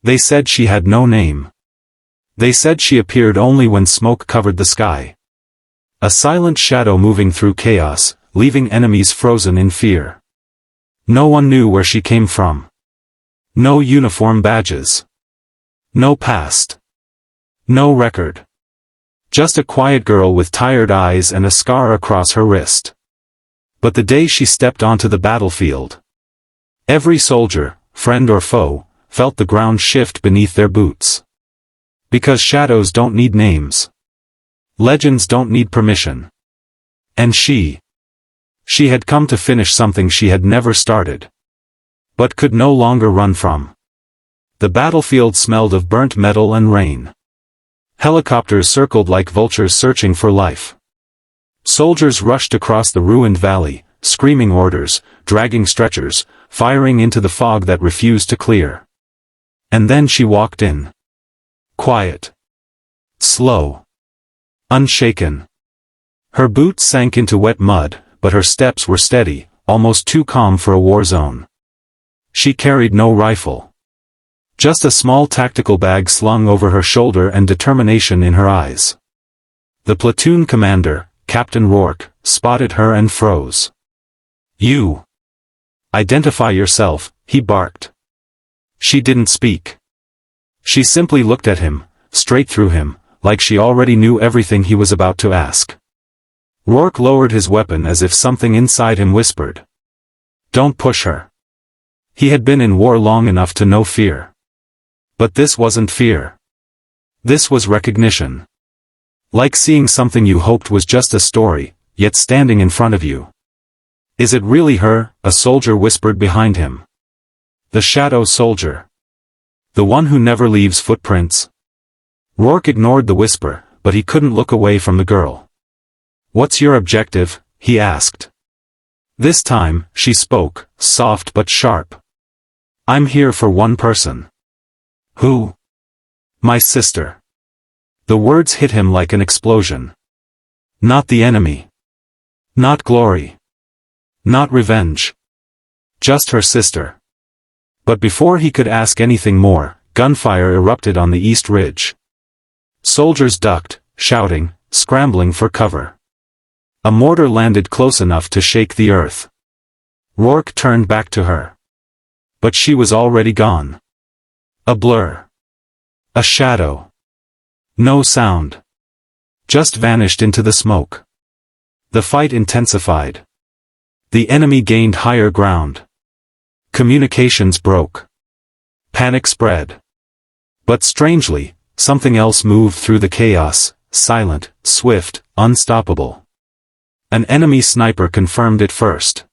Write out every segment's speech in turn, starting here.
They said she had no name. They said she appeared only when smoke covered the sky. A silent shadow moving through chaos, leaving enemies frozen in fear. No one knew where she came from. No uniform badges. No past. No record. Just a quiet girl with tired eyes and a scar across her wrist. But the day she stepped onto the battlefield, every soldier, friend or foe, felt the ground shift beneath their boots. Because shadows don't need names. Legends don't need permission. And she had come to finish something she had never started, but could no longer run from. The battlefield smelled of burnt metal and rain. Helicopters circled like vultures searching for life. Soldiers rushed across the ruined valley, screaming orders, dragging stretchers, firing into the fog that refused to clear. And then she walked in. Quiet. Slow. Unshaken. Her boots sank into wet mud, but her steps were steady, almost too calm for a war zone. She carried no rifle. Just a small tactical bag slung over her shoulder and determination in her eyes. The platoon commander, Captain Rourke, spotted her and froze. "You. Identify yourself," he barked. She didn't speak. She simply looked at him, straight through him, like she already knew everything he was about to ask. Rourke lowered his weapon as if something inside him whispered, "Don't push her." He had been in war long enough to know fear. But this wasn't fear. This was recognition. Like seeing something you hoped was just a story, yet standing in front of you. "Is it really her?" a soldier whispered behind him. The shadow soldier. The one who never leaves footprints. Rourke ignored the whisper, but he couldn't look away from the girl. "What's your objective?" he asked. This time, she spoke, soft but sharp. "I'm here for one person." "Who?" "My sister." The words hit him like an explosion. Not the enemy. Not glory. Not revenge. Just her sister. But before he could ask anything more, gunfire erupted on the east ridge. Soldiers ducked, shouting, scrambling for cover. A mortar landed close enough to shake the earth. Rourke turned back to her. But she was already gone. A blur. A shadow. No sound. Just vanished into the smoke. The fight intensified. The enemy gained higher ground. Communications broke. Panic spread. But strangely, something else moved through the chaos, silent, swift, unstoppable. An enemy sniper confirmed it first.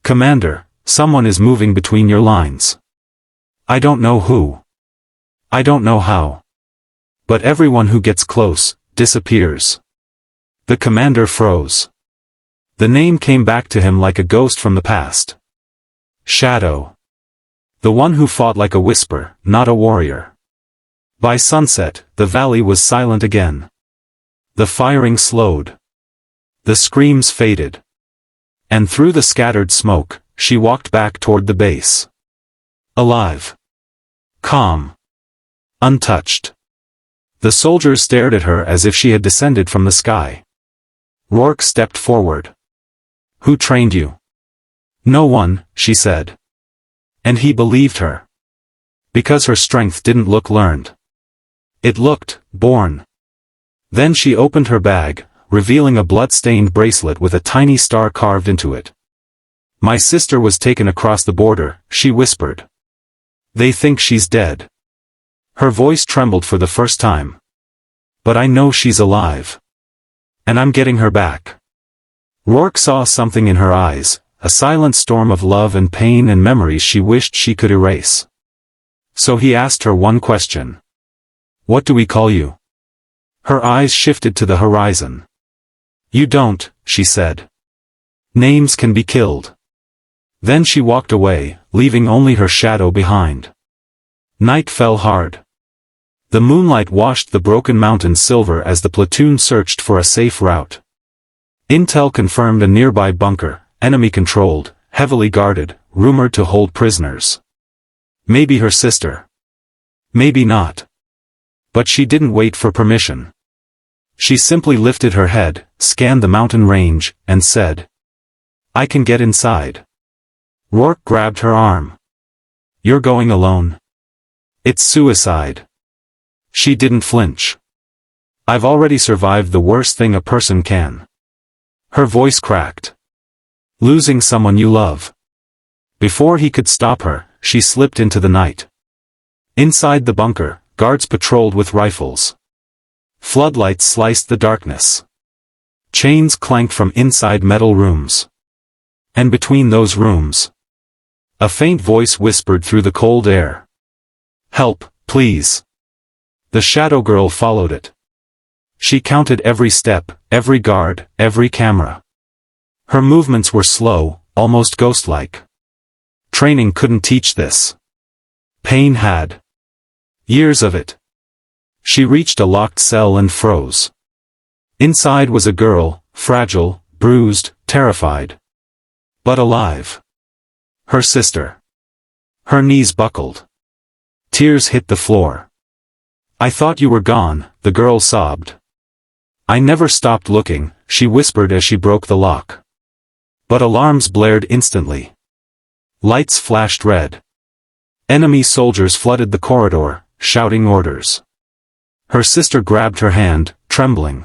"Commander, someone is moving between your lines. I don't know who. I don't know how. But everyone who gets close, disappears." The commander froze. The name came back to him like a ghost from the past. Shadow. The one who fought like a whisper, not a warrior. By sunset, the valley was silent again. The firing slowed. The screams faded. And through the scattered smoke, she walked back toward the base. Alive. Calm. Untouched. The soldiers stared at her as if she had descended from the sky. Rourke stepped forward. "Who trained you?" "No one," she said. And he believed her. Because her strength didn't look learned. It looked born. Then she opened her bag, revealing a blood-stained bracelet with a tiny star carved into it. "My sister was taken across the border," she whispered. "They think she's dead." Her voice trembled for the first time. "But I know she's alive. And I'm getting her back." Rourke saw something in her eyes, a silent storm of love and pain and memories she wished she could erase. So he asked her one question. "What do we call you?" Her eyes shifted to the horizon. "You don't," she said. "Names can be killed." Then she walked away, leaving only her shadow behind. Night fell hard. The moonlight washed the broken mountains silver as the platoon searched for a safe route. Intel confirmed a nearby bunker, enemy-controlled, heavily guarded, rumored to hold prisoners. Maybe her sister. Maybe not. But she didn't wait for permission. She simply lifted her head, scanned the mountain range, and said, "I can get inside." Rourke grabbed her arm. "You're going alone? It's suicide." She didn't flinch. "I've already survived the worst thing a person can." Her voice cracked. "Losing someone you love." Before he could stop her, she slipped into the night. Inside the bunker, guards patrolled with rifles. Floodlights sliced the darkness. Chains clanked from inside metal rooms. And between those rooms, a faint voice whispered through the cold air. "Help, please." The shadow girl followed it. She counted every step, every guard, every camera. Her movements were slow, almost ghost-like. Training couldn't teach this. Pain had. Years of it. She reached a locked cell and froze. Inside was a girl, fragile, bruised, terrified. But alive. Her sister. Her knees buckled. Tears hit the floor. "I thought you were gone," the girl sobbed. "I never stopped looking," she whispered as she broke the lock. But alarms blared instantly. Lights flashed red. Enemy soldiers flooded the corridor, shouting orders. Her sister grabbed her hand, trembling.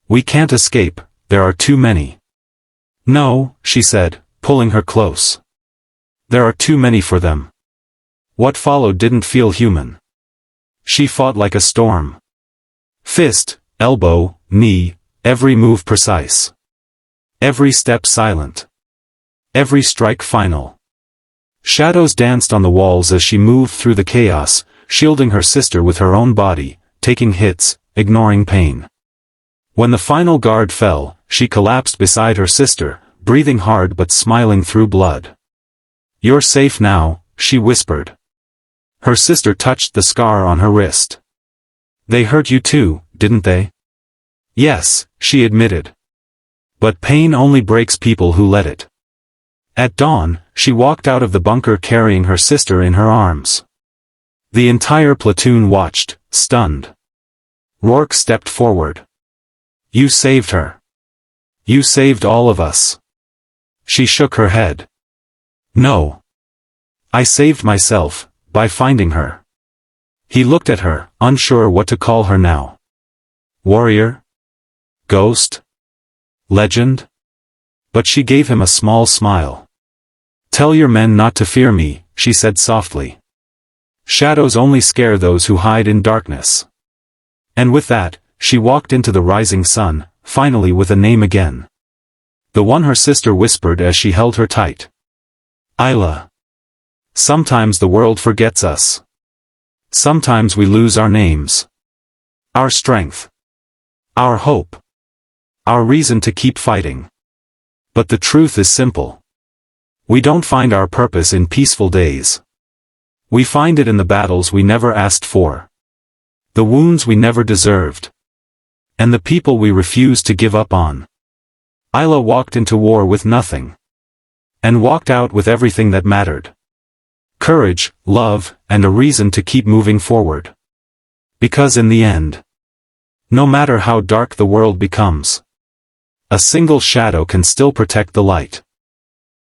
"We can't escape, there are too many." "No," she said, pulling her close. "There are too many for them." What followed didn't feel human. She fought like a storm. Fist, elbow, knee, every move precise. Every step silent. Every strike final. Shadows danced on the walls as she moved through the chaos, shielding her sister with her own body, taking hits, ignoring pain. When the final guard fell, she collapsed beside her sister, breathing hard but smiling through blood. "You're safe now," she whispered. Her sister touched the scar on her wrist. "They hurt you too, didn't they?" "Yes," she admitted. "But pain only breaks people who let it." At dawn, she walked out of the bunker carrying her sister in her arms. The entire platoon watched, stunned. Rourke stepped forward. "You saved her. You saved all of us." She shook her head. "No. I saved myself, by finding her." He looked at her, unsure what to call her now. Warrior? Ghost? Legend? But she gave him a small smile. "Tell your men not to fear me," she said softly. "Shadows only scare those who hide in darkness." And with that, she walked into the rising sun, finally with a name again. The one her sister whispered as she held her tight. Isla. Sometimes the world forgets us. Sometimes we lose our names. Our strength. Our hope. Our reason to keep fighting. But the truth is simple. We don't find our purpose in peaceful days. We find it in the battles we never asked for. The wounds we never deserved. And the people we refuse to give up on. Isla walked into war with nothing. And walked out with everything that mattered. Courage, love, and a reason to keep moving forward. Because in the end, no matter how dark the world becomes, a single shadow can still protect the light.